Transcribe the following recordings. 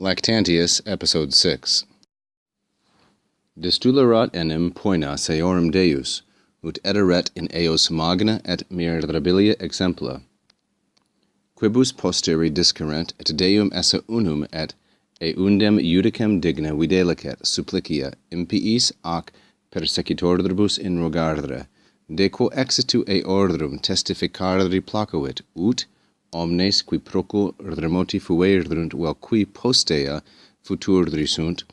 Lactantius, Episode 6. Destulerat enim poena seorum Deus, ut ederet in eos magna et mirabilia exempla. Quibus posteri discurrent, et Deum esse unum et eundem judicem digna videlicet supplicia impiis ac persecutoribus in rogardere, dequo exitu eorderum testificari placavit, ut omnes qui proco remoti fuerunt vel qui postea futuri sunt,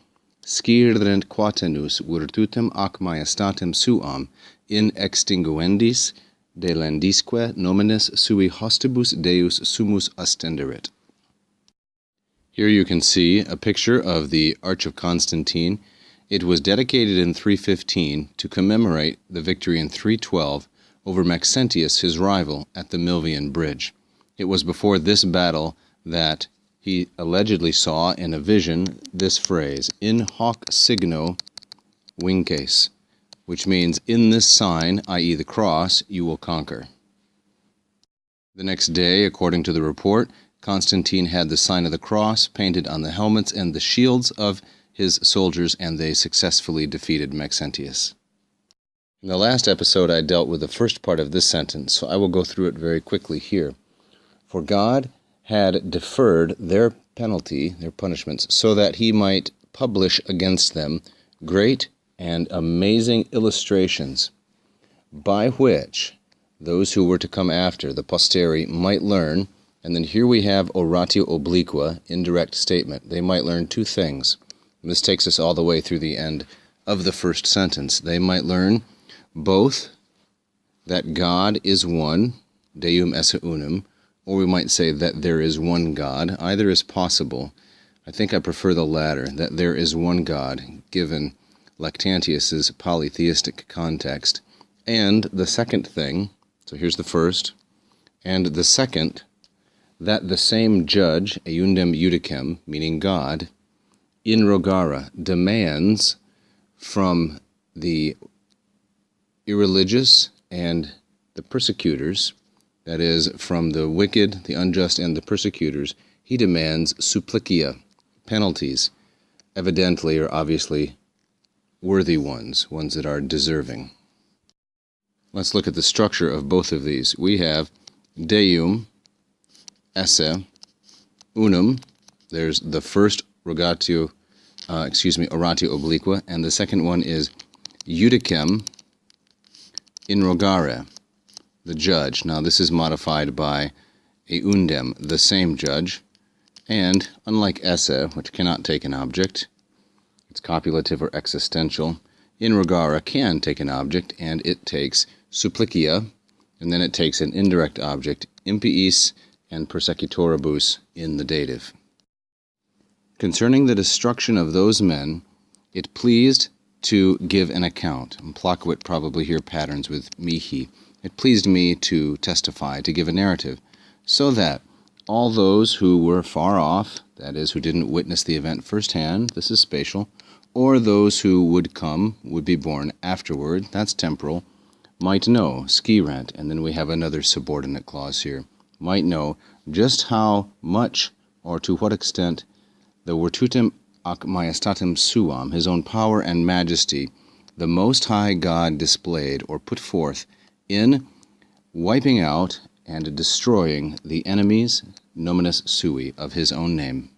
scirderent quatenus virtutem ac majestatem suam in extinguendis delendisque nominis sui hostibus Deus sumus ostenderit. Here you can see a picture of the Arch of Constantine. It was dedicated in 315 to commemorate the victory in 312 over Maxentius, his rival, at the Milvian Bridge. It was before this battle that he allegedly saw in a vision this phrase, in hoc signo vinces, which means, in this sign, i.e. the cross, you will conquer. The next day, according to the report, Constantine had the sign of the cross painted on the helmets and the shields of his soldiers, and they successfully defeated Maxentius. In the last episode, I dealt with the first part of this sentence, so I will go through it very quickly here. For God had deferred their penalty, their punishments, so that he might publish against them great and amazing illustrations, by which those who were to come after, the posteri, might learn. And then here we have oratio obliqua, indirect statement. They might learn two things. And this takes us all the way through the end of the first sentence. They might learn both that God is one, Deum esse unum, or we might say that there is one God. Either is possible. I think I prefer the latter, that there is one God, given Lactantius's polytheistic context. And the second thing, so here's the first, and the second, that the same judge, eundem judicem, meaning God, in rogara, demands from the irreligious and the persecutors, that is, from the wicked, the unjust, and the persecutors, he demands supplicia, penalties, evidently or obviously worthy ones that are deserving. Let's look at the structure of both of these. We have Deum esse unum. There's the first oratio obliqua, and the second one is judicem in rogare, the judge. Now this is modified by eundem, the same judge, and unlike esse, which cannot take an object, it's copulative or existential, in rogare can take an object, and it takes supplicia, and then it takes an indirect object, impiis and persecutoribus in the dative. Concerning the destruction of those men, it pleased to give an account. And Placavit probably here patterns with mihi. It pleased me to testify, to give a narrative, so that all those who were far off, that is, who didn't witness the event firsthand, this is spatial, or those who would come, would be born afterward, that's temporal, might know, skirent, and then we have another subordinate clause here, might know just how much or to what extent the virtutem ac majestatem suam, his own power and majesty, the Most High God displayed or put forth in wiping out and destroying the enemies, nominis sui, of his own name.